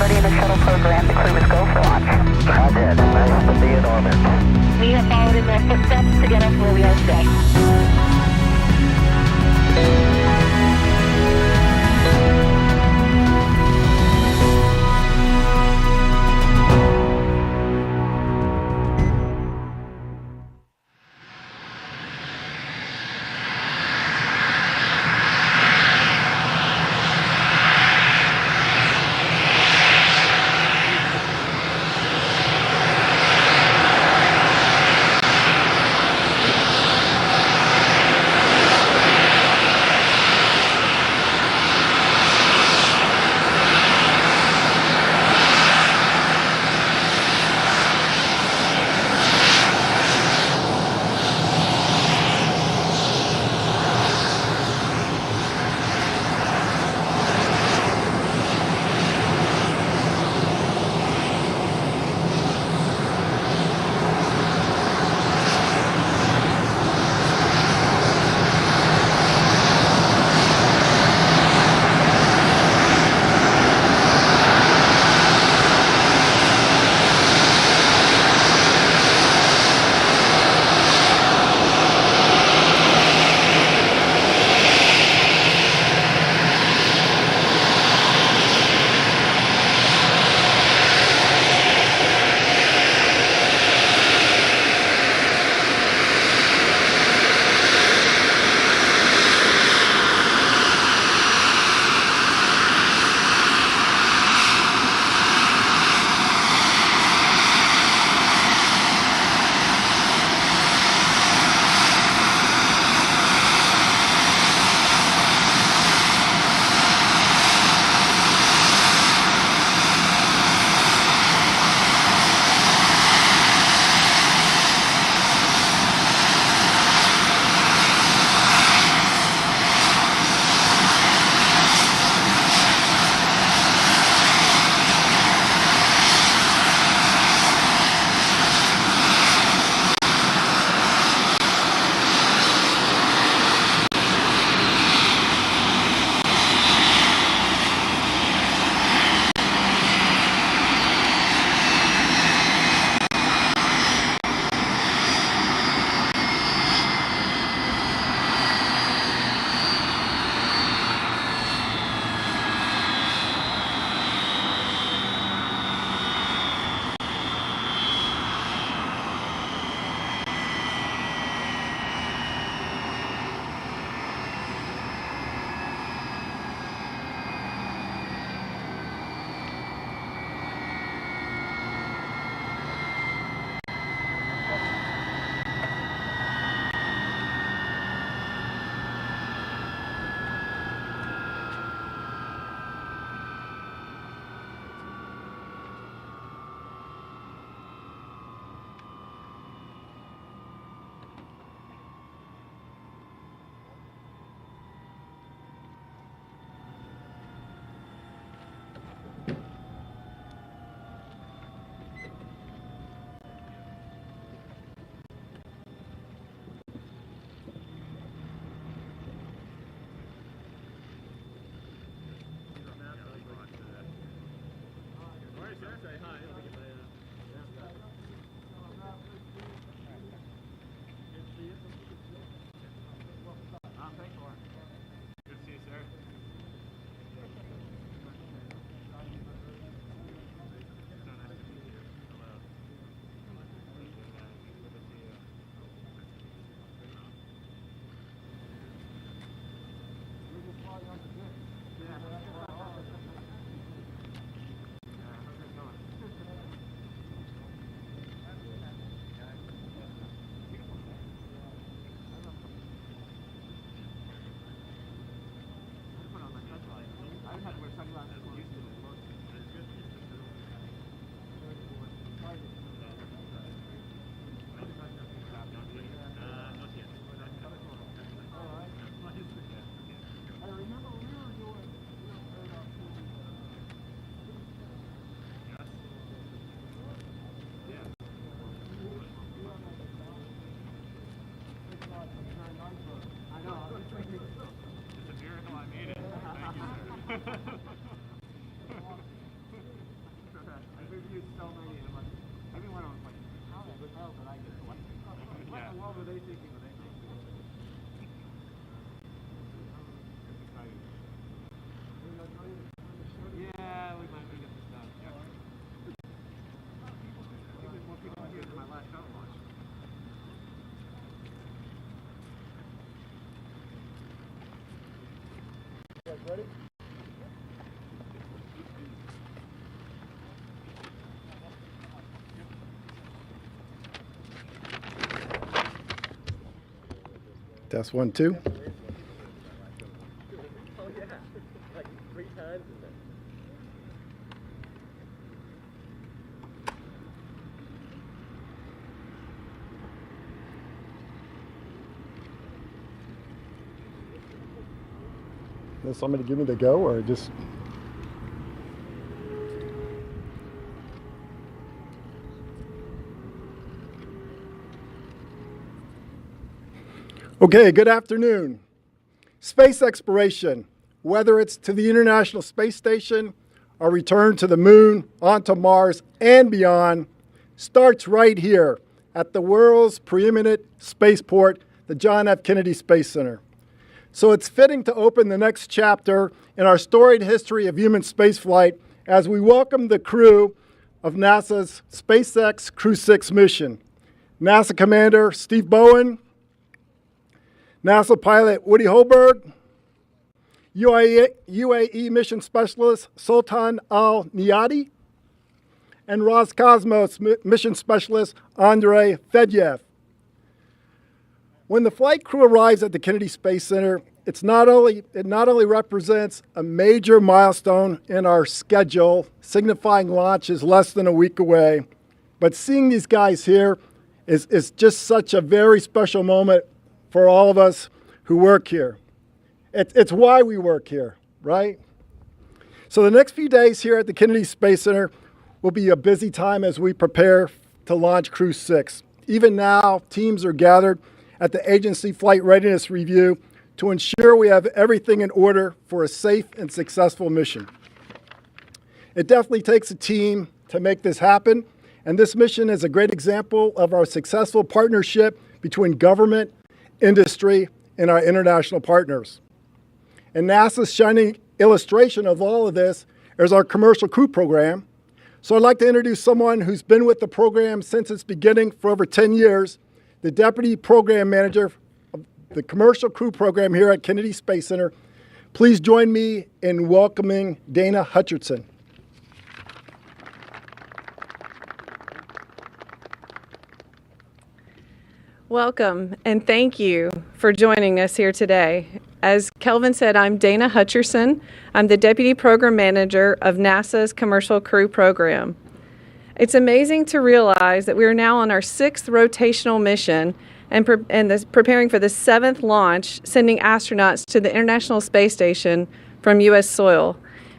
everybody in the shuttle program. The crew is go for launch. Roger. Nice to be in orbit. We have followed in their footsteps to get us where we are today. Test 1, 2. Is somebody give me the go or just? Okay, good afternoon. Space exploration, whether it's to the International Space Station or return to the moon, onto Mars, and beyond, starts right here at the world's preeminent spaceport, the John F. Kennedy Space Center. So it's fitting to open the next chapter in our storied history of human spaceflight as we welcome the crew of NASA's SpaceX Crew-6 mission. NASA Commander Steve Bowen, NASA pilot Woody Holberg, UAE mission specialist Sultan al-Niadi, and Roscosmos mission specialist Andrei Fedyev. When the flight crew arrives at the Kennedy Space Center, it not only represents a major milestone in our schedule, signifying launch is less than a week away, but seeing these guys here is just such a very special moment for all of us who work here. It's why we work here, right? So the next few days here at the Kennedy Space Center will be a busy time as we prepare to launch Crew-6. Even now, teams are gathered at the agency flight readiness review to ensure we have everything in order for a safe and successful mission. It definitely takes a team to make this happen, and this mission is a great example of our successful partnership between government, industry, and our international partners. And NASA's shining illustration of all of this is our Commercial Crew program. So I'd like to introduce someone who's been with the program since its beginning for over 10 years, the Deputy Program Manager of the Commercial Crew program here at Kennedy Space Center. Please join me in welcoming Dana Hutcherson. Welcome, and thank you for joining us here today. As Kelvin said, I'm Dana Hutcherson. I'm the Deputy Program Manager of NASA's Commercial Crew program. It's amazing to realize that we are now on our 6th rotational mission and preparing for the 7th launch, sending astronauts to the International Space Station from U.S. soil.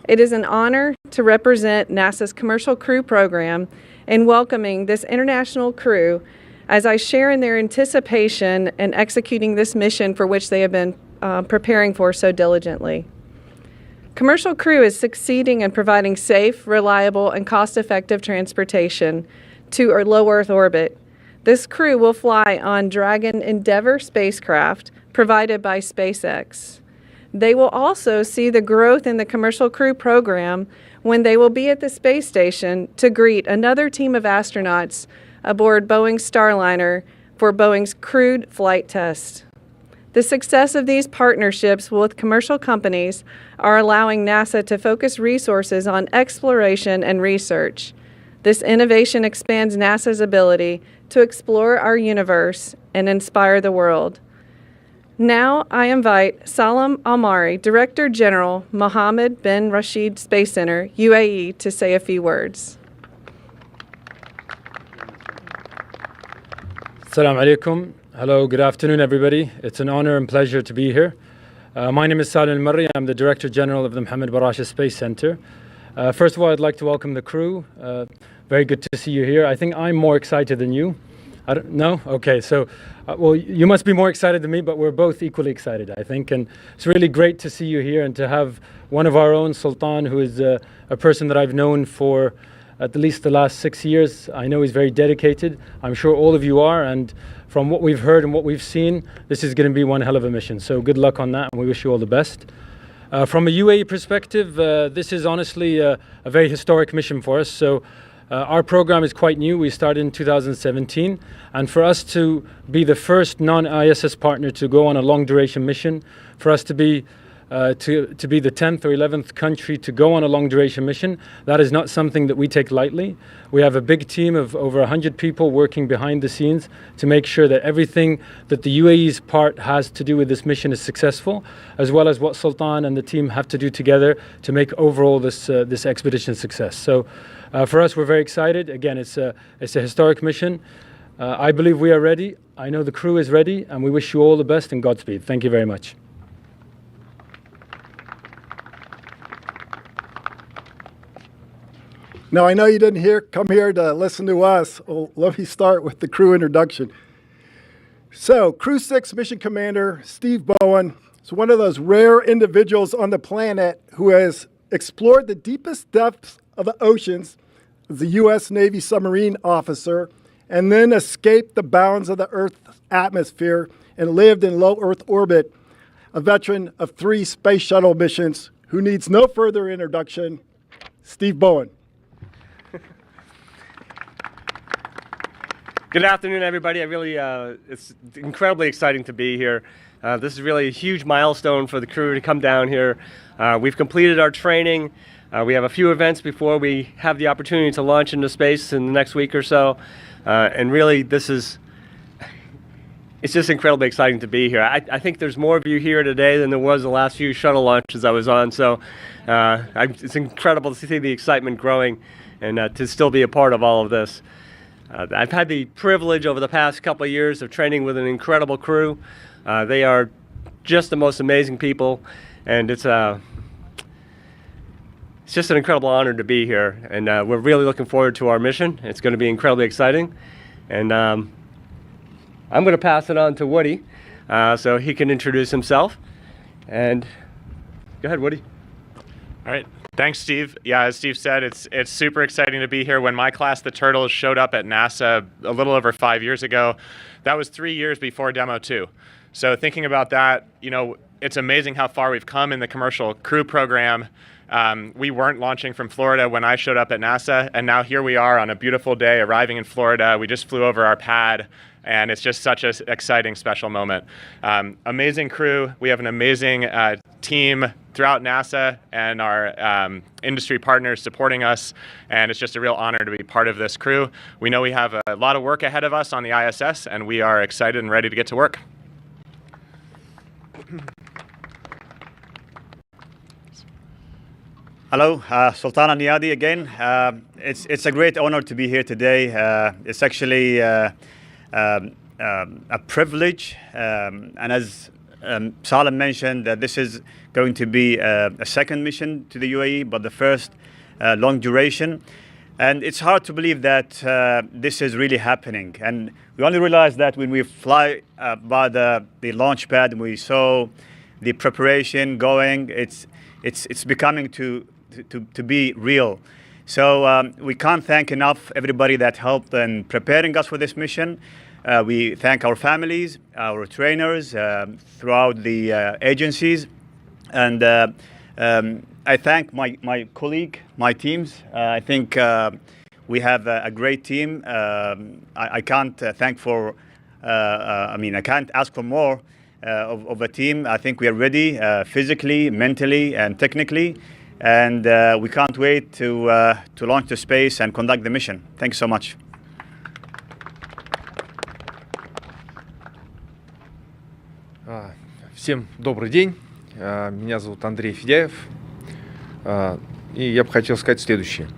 It is an honor to represent NASA's Commercial Crew program in welcoming this international crew as I share in their anticipation and executing this mission for which they have been preparing for so diligently. Commercial Crew is succeeding in providing safe, reliable, and cost-effective transportation to our low Earth orbit. This crew will fly on Dragon Endeavour spacecraft provided by SpaceX. They will also see the growth in the Commercial Crew program when they will be at the space station to greet another team of astronauts aboard Boeing's Starliner for Boeing's crewed flight test. The success of these partnerships with commercial companies are allowing NASA to focus resources on exploration and research. This innovation expands NASA's ability to explore our universe and inspire the world. Now I invite Salam Almari, Director General, Mohammed bin Rashid Space Center, UAE, to say a few words. Assalamu alaikum. Hello, good afternoon, everybody. It's an honor and pleasure to be here. My name is Salim Al-Marri. I'm the Director General of the Mohammed Barasha Space Center. First of all, I'd like to welcome the crew. Very good to see you here. I think I'm more excited than you. No? Okay, so, well, you must be more excited than me, but we're both equally excited, I think. And it's really great to see you here and to have one of our own, Sultan, who is a person that I've known for at least the last 6 years. I know he's very dedicated. I'm sure all of you are. And from what we've heard and what we've seen, this is going to be one hell of a mission. So good luck on that, and we wish you all the best. From a UAE perspective, this is honestly a very historic mission for us. So our program is quite new. We started in 2017. And for us to be the first non-ISS partner to go on a long duration mission, for us to be to be the 10th or 11th country to go on a long duration mission. That is not something that we take lightly. We have a big team of over 100 people working behind the scenes to make sure that everything that the UAE's part has to do with this mission is successful, as well as what Sultan and the team have to do together to make overall this expedition success. So for us, we're very excited. Again, it's a historic mission. I believe we are ready. I know the crew is ready, and we wish you all the best and Godspeed. Thank you very much. Now, I know you didn't come here to listen to us. Well, let me start with the crew introduction. So, Crew-6 Mission Commander Steve Bowen is one of those rare individuals on the planet who has explored the deepest depths of the oceans as a U.S. Navy submarine officer and then escaped the bounds of the Earth's atmosphere and lived in low Earth orbit, a veteran of 3 space shuttle missions who needs no further introduction, Steve Bowen. Good afternoon, everybody. It's incredibly exciting to be here. This is really a huge milestone for the crew to come down here. We've completed our training. We have a few events before we have the opportunity to launch into space in the next week or so. And really, it's just incredibly exciting to be here. I think there's more of you here today than there was the last few shuttle launches I was on. So it's incredible to see the excitement growing and to still be a part of all of this. I've had the privilege over the past couple of years of training with an incredible crew. They are just the most amazing people, and it's just an incredible honor to be here. And we're really looking forward to our mission. It's going to be incredibly exciting. And I'm going to pass it on to Woody so he can introduce himself. And go ahead, Woody. All right. Thanks, Steve. Yeah, as Steve said, it's super exciting to be here. When my class, the Turtles, showed up at NASA a little over 5 years ago, that was 3 years before Demo 2. So thinking about that, it's amazing how far we've come in the commercial crew program. We weren't launching from Florida when I showed up at NASA, and now here we are on a beautiful day arriving in Florida. We just flew over our pad, and it's just such an exciting, special moment. Amazing crew. We have an amazing team throughout NASA and our industry partners supporting us, and it's just a real honor to be part of this crew. We know we have a lot of work ahead of us on the ISS, and we are excited and ready to get to work. Hello, Sultan and Niyadi again. It's a great honor to be here today. It's actually a privilege, and as Salim mentioned, this is going to be a second mission to the UAE, but the first long duration. And it's hard to believe that this is really happening. And we only realized that when we fly by the launch pad and we saw the preparation going, it's becoming to be real. So we can't thank enough everybody that helped in preparing us for this mission. We thank our families, our trainers throughout the agencies, and I thank my colleague, my teams. I think we have a great team. I can't thank for. I can't ask for more of a team. I think we are ready physically, mentally, and technically, and we can't wait to launch to space and conduct the mission. Thank you so much. Всем добрый день. Меня зовут Андрей Федяев. И я бы хотел сказать следующее.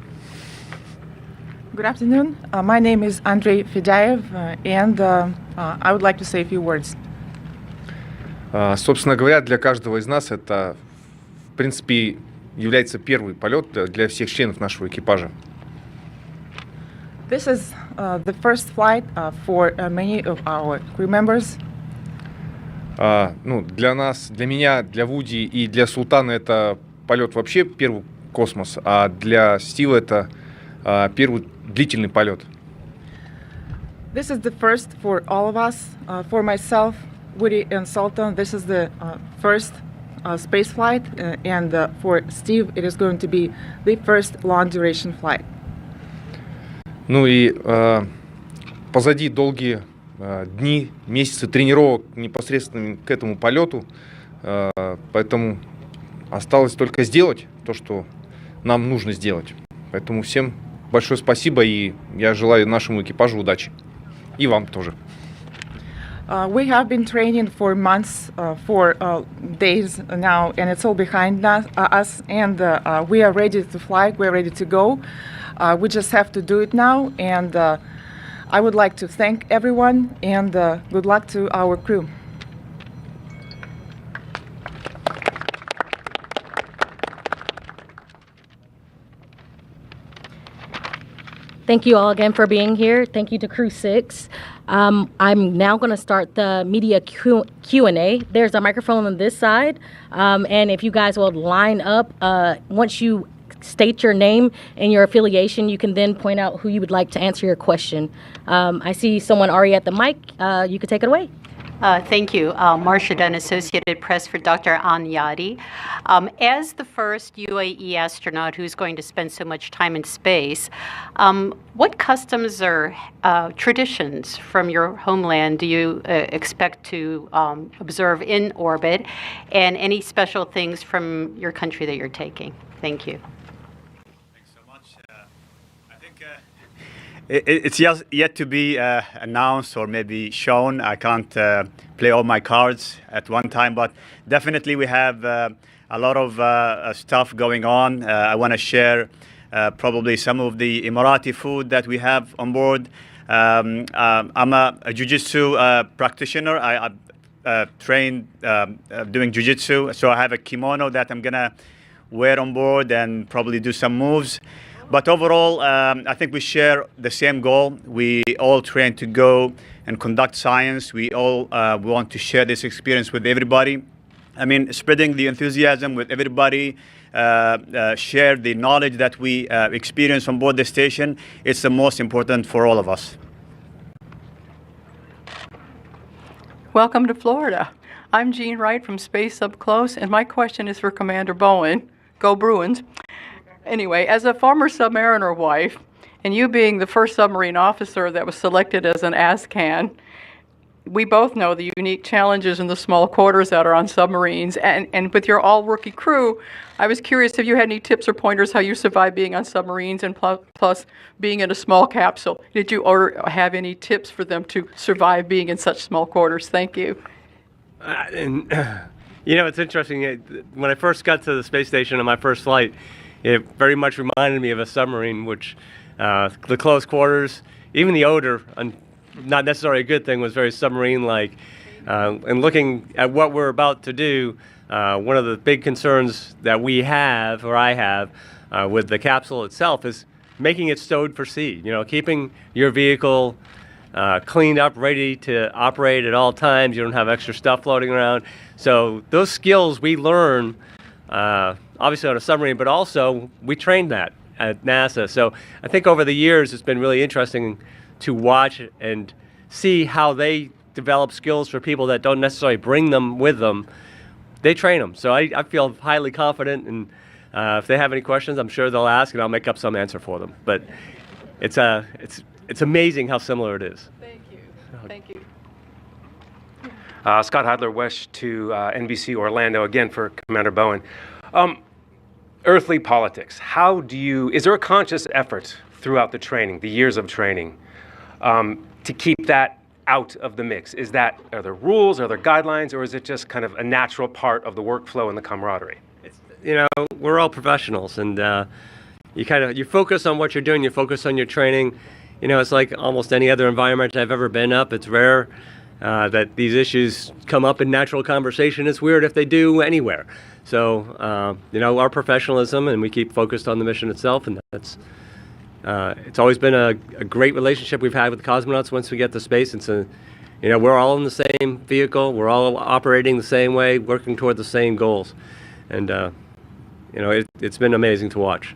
Good afternoon. My name is Andrei Fedyaev, and I would like to say a few words. Собственно говоря, для каждого из нас это, в принципе, является первый полет для всех членов нашего экипажа. This is the first flight for many of our crew members. Для нас, для меня, для Вуди и для Султана это полет вообще первый космос, а для Стива это первый длительный полет. This is the first for all of us. For myself, Woody and Sultan, this is the first space flight, and for Steve, it is going to be the first long-duration flight. Позади долгие дни, месяцы тренировок непосредственно к этому полету, поэтому Осталось только сделать то, что нам нужно сделать. Поэтому всем большое спасибо, и я желаю нашему экипажу удачи. И вам тоже. We have been training for months, for days now, and it's all behind us, and we are ready to fly, we're ready to go. We just have to do it now, and I would like to thank everyone, and good luck to our crew. Thank you all again for being here. Thank you to Crew-6. I'm now going to start the media Q&A. There's a microphone on this side, and if you guys will line up, once you state your name and your affiliation, you can then point out who you would like to answer your question. I see someone already at the mic. You could take it away. Thank you. Marcia Dunn, Associated Press for Dr. Al-Niyadi. As the first UAE astronaut who's going to spend so much time in space, what customs or traditions from your homeland do you expect to observe in orbit, and any special things from your country that you're taking? Thank you. Thanks so much. I think it's yet to be announced or maybe shown. I can't play all my cards at one time, but definitely we have a lot of stuff going on. I want to share probably some of the Emirati food that we have on board. I'm a jiu-jitsu practitioner. I trained doing jiu-jitsu, so I have a kimono that I'm gonna wear on board and probably do some moves. But overall, I think we share the same goal. We all train to go and conduct science. We all want to share this experience with everybody. I mean, spreading the enthusiasm with everybody, share the knowledge that we experience on board the station. It's the most important for all of us. Welcome to Florida. I'm Jean Wright from Space Up Close, and my question is for Commander Bowen. Go Bruins. Anyway, as a former submariner wife, and you being the first submarine officer that was selected as an ASCAN, we both know the unique challenges in the small quarters that are on submarines. And with your all-rookie crew, I was curious if you had any tips or pointers how you survive being on submarines and plus being in a small capsule. Did you have any tips for them to survive being in such small quarters? Thank you. You know, it's interesting. When I first got to the space station on my first flight, it very much reminded me of a submarine, which the close quarters, even the odor, not necessarily a good thing, was very submarine-like. And looking at what we're about to do, one of the big concerns that we have, or I have, with the capsule itself is making it stowed for sea. You know, keeping your vehicle cleaned up, ready to operate at all times. You don't have extra stuff floating around. So those skills we learn, obviously on a submarine, but also we trained that at NASA. So I think over the years it's been really interesting to watch and see how they develop skills for people that don't necessarily bring them with them. They train them. So I feel highly confident, and if they have any questions, I'm sure they'll ask, and I'll make up some answer for them. But it's amazing how similar it is. Thank you. Thank you. Scott Heidler, West to NBC Orlando, again for Commander Bowen. Earthly politics. Is there a conscious effort throughout the training, the years of training, to keep that out of the mix? Are there rules, are there guidelines, or is it just kind of a natural part of the workflow and the camaraderie? You know, we're all professionals, and you focus on what you're doing, you focus on your training. You know, it's like almost any other environment I've ever been up. It's rare that these issues come up in natural conversation. It's weird if they do anywhere. So, you know, our professionalism, and we keep focused on the mission itself, and that's it's always been a great relationship we've had with the cosmonauts once we get to space. It's you know, we're all in the same vehicle, we're all operating the same way, working toward the same goals. And, you know, it's been amazing to watch.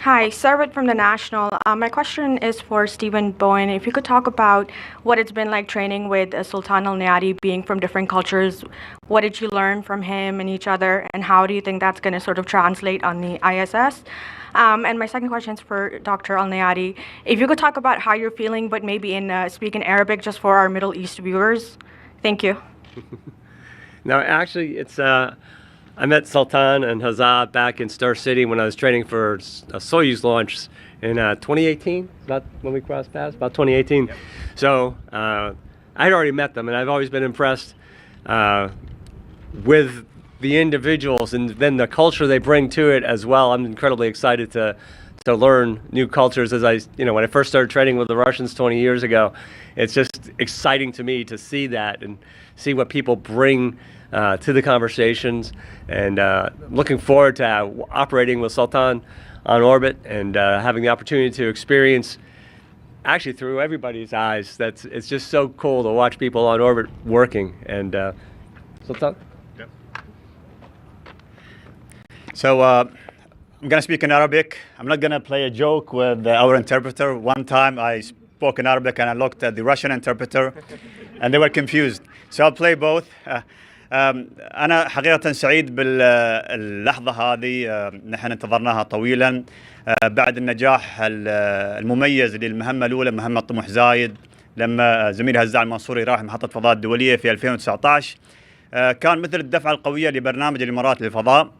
Hi, Sarwat from The National. My question is for Stephen Bowen. If you could talk about what it's been like training with Sultan Al-Niyadi, being from different cultures. What did you learn from him and each other, and how do you think that's going to sort of translate on the ISS? And my second question is for Dr. Al-Niyadi. If you could talk about how you're feeling, but maybe speak in Arabic just for our Middle East viewers. Thank you. No, actually, it's I met Sultan and Hazza back in Star City when I was training for a Soyuz launch in 2018. Is that when we crossed paths? About 2018. Yep. So I had already met them, and I've always been impressed with the individuals and then the culture they bring to it as well. I'm incredibly excited to learn new cultures. As when I first started training with the Russians 20 years ago, it's just exciting to me to see that and see what people bring to the conversations, and looking forward to operating with Sultan on orbit and having the opportunity to experience actually through everybody's eyes. It's just so cool to watch people on orbit working. And Sultan? Yeah. So I'm going to speak in Arabic. I'm not going to play a joke with our interpreter. One time I spoke in Arabic and I looked at the Russian interpreter and they were confused. So I'll play both. أنا حقيقة سعيد باللحظة هذه. نحن انتظرناها طويلا بعد النجاح المميز للمهمة الأولى، مهمة طموح زايد، لما زميلي هزاع المنصوري راح محطة فضاء الدولية في 2019. كان مثل الدفعة القوية لبرنامج الإمارات للفضاء.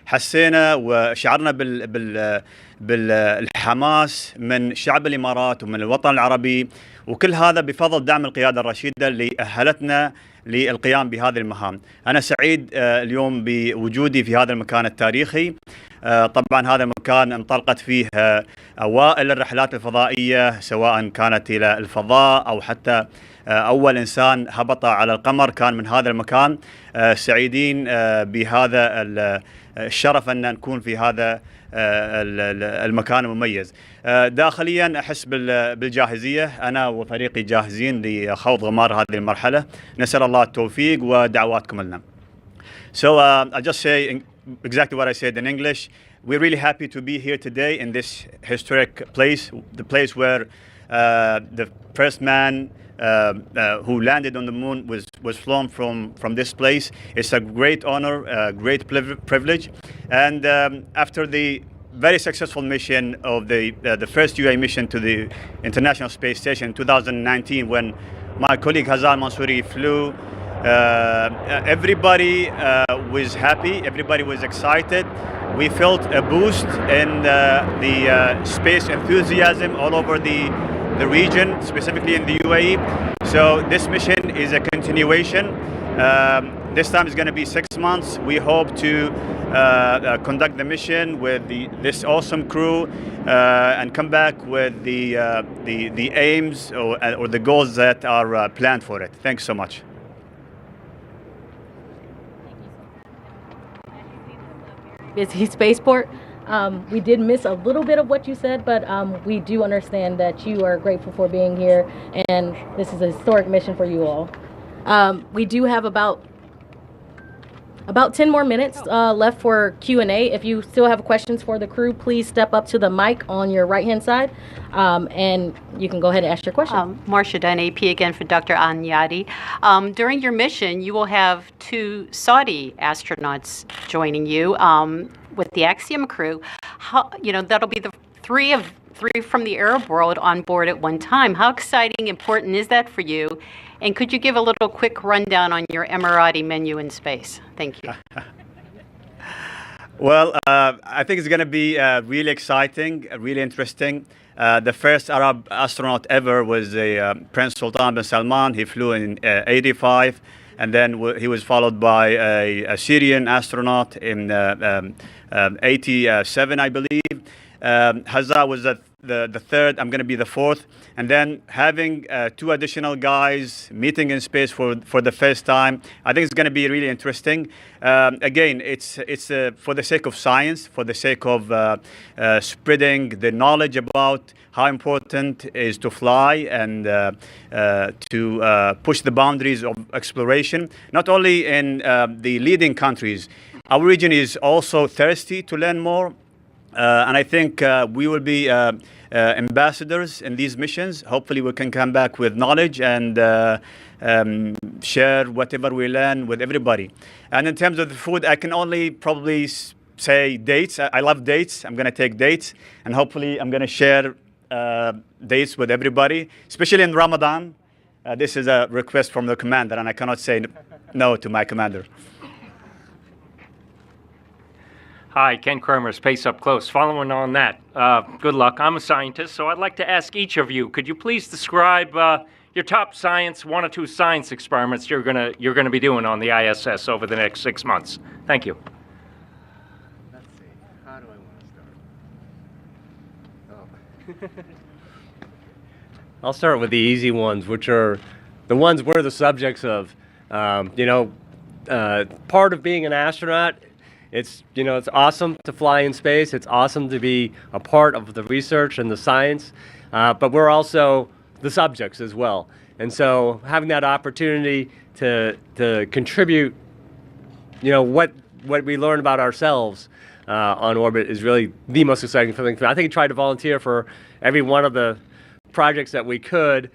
حسينا وشعرنا بالحماس من شعب الإمارات ومن الوطن العربي، وكل هذا بفضل دعم القيادة الرشيدة اللي أهلتنا للقيام بهذه المهام. أنا سعيد اليوم بوجودي في هذا المكان التاريخي. طبعا هذا المكان انطلقت فيه أوائل الرحلات الفضائية، سواء كانت إلى الفضاء أو حتى أول إنسان هبط على القمر كان من هذا المكان. سعيدين بهذا الشرف أن نكون في هذا المكان المميز. داخليا أحس بالجاهزية، أنا وفريقي جاهزين لخوض غمار هذه المرحلة. نسأل الله التوفيق ودعواتكم لنا. So I'll just say exactly what I said in English. We're really happy to be here today in this historic place, the place where the first man who landed on the moon was flown from this place. It's a great honor, a great privilege. And after the very successful mission of the first UAE mission to the International Space Station in 2019, when my colleague Hazza Mansouri flew, everybody was happy, everybody was excited. We felt a boost in the space enthusiasm all over the region, specifically in the UAE. So this mission is a continuation. This time is going to be 6 months. We hope to conduct the mission with this awesome crew and come back with the aims or the goals that are planned for it. Thanks so much. Busy spaceport. We did miss a little bit of what you said, but we do understand that you are grateful for being here, and this is a historic mission for you all. We do have about 10 more minutes left for Q&A. If you still have questions for the crew, please step up to the mic on your right-hand side, and you can go ahead and ask your question. Marcia Dunn, AP again for Dr. Al-Niyadi. During your mission, you will have 2 Saudi astronauts joining you with the Axiom crew. That'll be the three from the Arab world on board at one time. How exciting, important is that for you? And could you give a little quick rundown on your Emirati menu in space? Thank you. Well, I think it's going to be really exciting, really interesting. The first Arab astronaut ever was Prince Sultan bin Salman. He flew in 85, and then he was followed by a Syrian astronaut in 87, I believe. Hazza was the third. I'm going to be the fourth. And then having 2 additional guys meeting in space for the first time, I think it's going to be really interesting. Again, it's for the sake of science, for the sake of spreading the knowledge about how important it is to fly and to push the boundaries of exploration, not only in the leading countries. Our region is also thirsty to learn more. And I think we will be ambassadors in these missions. Hopefully we can come back with knowledge and share whatever we learn with everybody. And in terms of the food, I can only probably say dates. I love dates. I'm going to take dates. And hopefully I'm going to share dates with everybody, especially in Ramadan. this is a request from the commander, and I cannot say no to my commander. Hi, Ken Kramer, Space Up Close. Following on that, good luck. I'm a scientist, so I'd like to ask each of you, could you please describe your top science, 1 or 2 science experiments you're gonna be doing on the ISS over the next 6 months? Thank you. Let's see. How do I want to start? I'll start with the easy ones, which are the ones we're the subjects of. Part of being an astronaut, it's awesome to fly in space. It's awesome to be a part of the research and the science, but we're also the subjects as well. And so having that opportunity to contribute, what we learn about ourselves on orbit is really the most exciting thing. I think I tried to volunteer for every one of the projects that we could.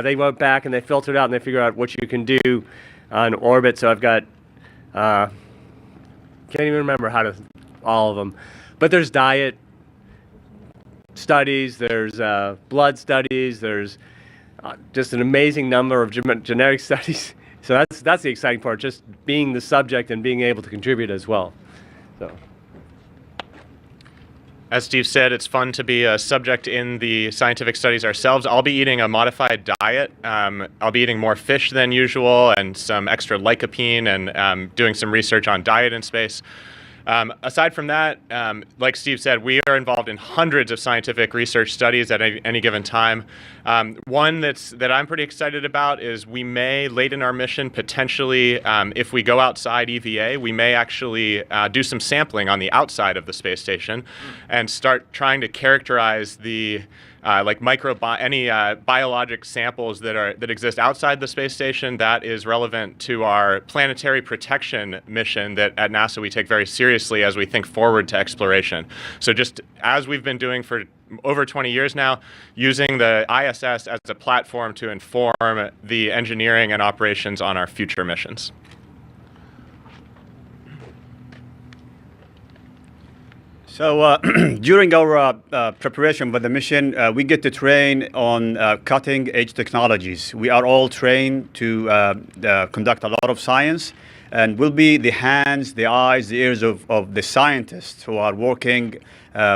They went back and they filtered out and they figured out what you can do on orbit. So I've got, can't even remember all of them, but there's diet studies, there's blood studies, there's just an amazing number of genetic studies. So that's the exciting part, just being the subject and being able to contribute as well. So. As Steve said, it's fun to be a subject in the scientific studies ourselves. I'll be eating a modified diet. I'll be eating more fish than usual and some extra lycopene and doing some research on diet in space. Aside from that, like Steve said, we are involved in hundreds of scientific research studies at any given time. One that I'm pretty excited about is we may, late in our mission, potentially, if we go outside EVA, we may actually do some sampling on the outside of the space station and start trying to characterize the biologic samples that exist outside the space station that is relevant to our planetary protection mission that at NASA we take very seriously as we think forward to exploration. So just as we've been doing for over 20 years now, using the ISS as a platform to inform the engineering and operations on our future missions. So during our preparation for the mission, we get to train on cutting-edge technologies. We are all trained to conduct a lot of science, and we'll be the hands, the eyes, the ears of the scientists who are working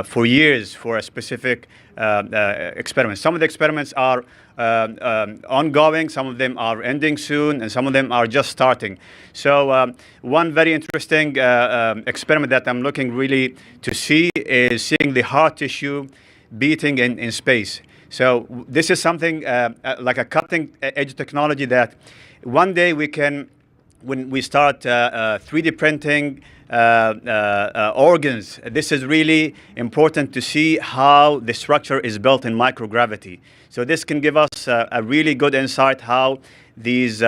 for years for a specific experiment. Some of the experiments are ongoing, some of them are ending soon, and some of them are just starting. So one very interesting experiment that I'm looking really to see is seeing the heart tissue beating in space. So this is something like a cutting-edge technology that one day we can, when we start 3D printing organs, this is really important to see how the structure is built in microgravity. So this can give us a really good insight how these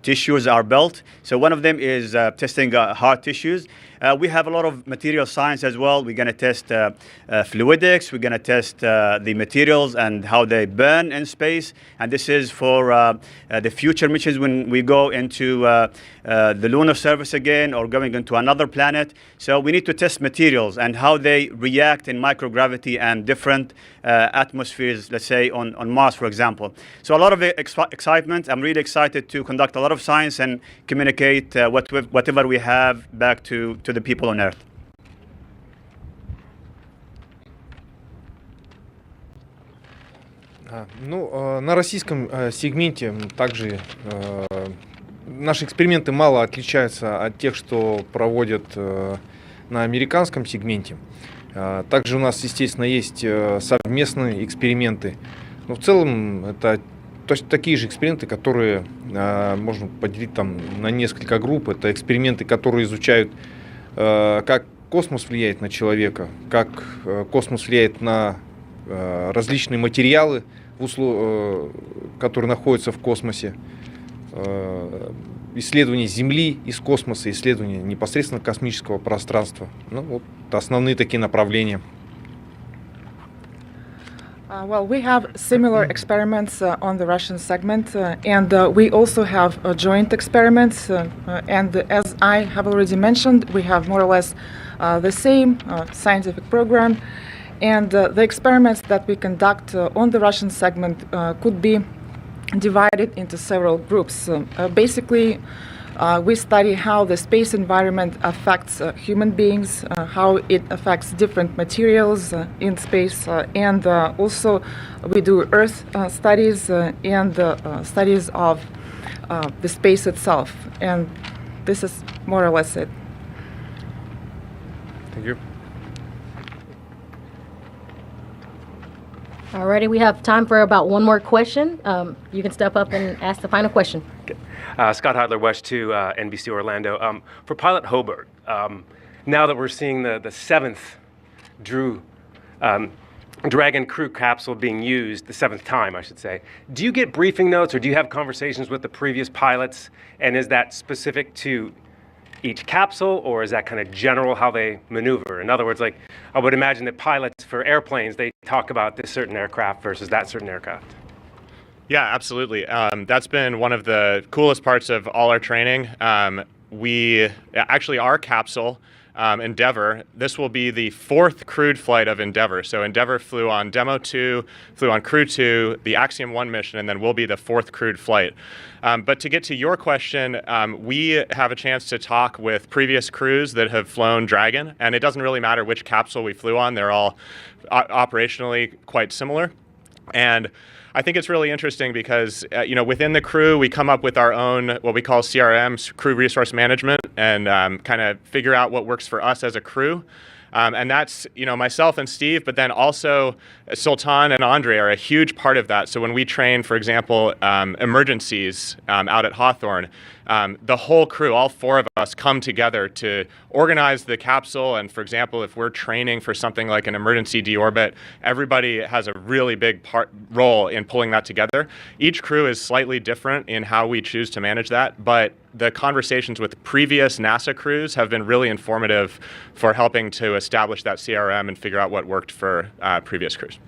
tissues are built. So one of them is testing heart tissues. We have a lot of material science as well. We're going to test fluidics. We're going to test the materials and how they burn in space. And this is for the future missions when we go into the lunar surface again or going into another planet. So we need to test materials and how they react in microgravity and different atmospheres, let's say on Mars, for example. So a lot of excitement. I'm really excited to conduct a lot of science and communicate whatever we have back to the people on Earth. На российском сегменте также наши эксперименты мало отличаются от тех, что проводят на американском сегменте. Также у нас, естественно, есть совместные эксперименты. Но в целом это точно такие же эксперименты, которые можно поделить там на несколько групп. Это эксперименты, которые изучают, как космос влияет на человека, как космос влияет на различные материалы, которые находятся в космосе, исследования Земли из космоса, исследования непосредственно космического пространства. Ну, вот основные такие направления. Well, we have similar experiments on the Russian segment, and we also have joint experiments. And as I have already mentioned, we have more or less the same scientific program. And the experiments that we conduct on the Russian segment could be divided into several groups. Basically, we study how the space environment affects human beings, how it affects different materials in space, and also we do Earth studies and studies of the space itself. And this is more or less it. Thank you. Alrighty, we have time for about one more question. You can step up and ask the final question. Okay. Scott Heidler, West 2, NBC Orlando. For Pilot Hobart, now that we're seeing the seventh Dragon crew capsule being used, the seventh time, I should say, do you get briefing notes or do you have conversations with the previous pilots? And is that specific to each capsule, or is that kind of general how they maneuver? In other words, like I would imagine that pilots for airplanes, they talk about this certain aircraft versus that certain aircraft. Yeah, absolutely. That's been one of the coolest parts of all our training. Our capsule, Endeavour, this will be the fourth crewed flight of Endeavour. So Endeavour flew on Demo 2, flew on Crew 2, the Axiom 1 mission, and then will be the fourth crewed flight. But to get to your question, we have a chance to talk with previous crews that have flown Dragon, and it doesn't really matter which capsule we flew on. They're all operationally quite similar. And I think it's really interesting because, within the crew, we come up with our own, what we call CRMs, crew resource management, and kind of figure out what works for us as a crew. And that's, myself and Steve, but then also Sultan and Andre are a huge part of that. So when we train, for example, emergencies out at Hawthorne, the whole crew, all four of us, come together to organize the capsule. And for example, if we're training for something like an emergency deorbit, everybody has a really big role in pulling that together. Each crew is slightly different in how we choose to manage that, but the conversations with previous NASA crews have been really informative for helping to establish that CRM and figure out what worked for previous crews.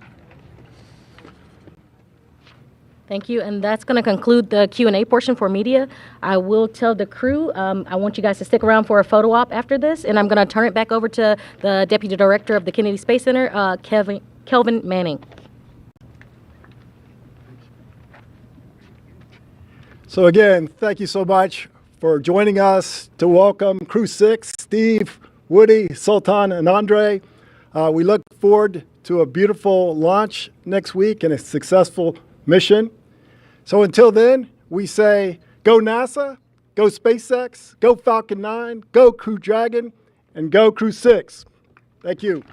Thank you, and that's going to conclude the Q&A portion for media. I will tell the crew, I want you guys to stick around for a photo op after this, and I'm going to turn it back over to the Deputy Director of the Kennedy Space Center, Kelvin Manning. So again, thank you so much for joining us to welcome Crew-6, Steve, Woody, Sultan, and Andre. We look forward to a beautiful launch next week and a successful mission. So until then, we say, go NASA, go SpaceX, go Falcon 9, go Crew Dragon, and go Crew-6. Thank you.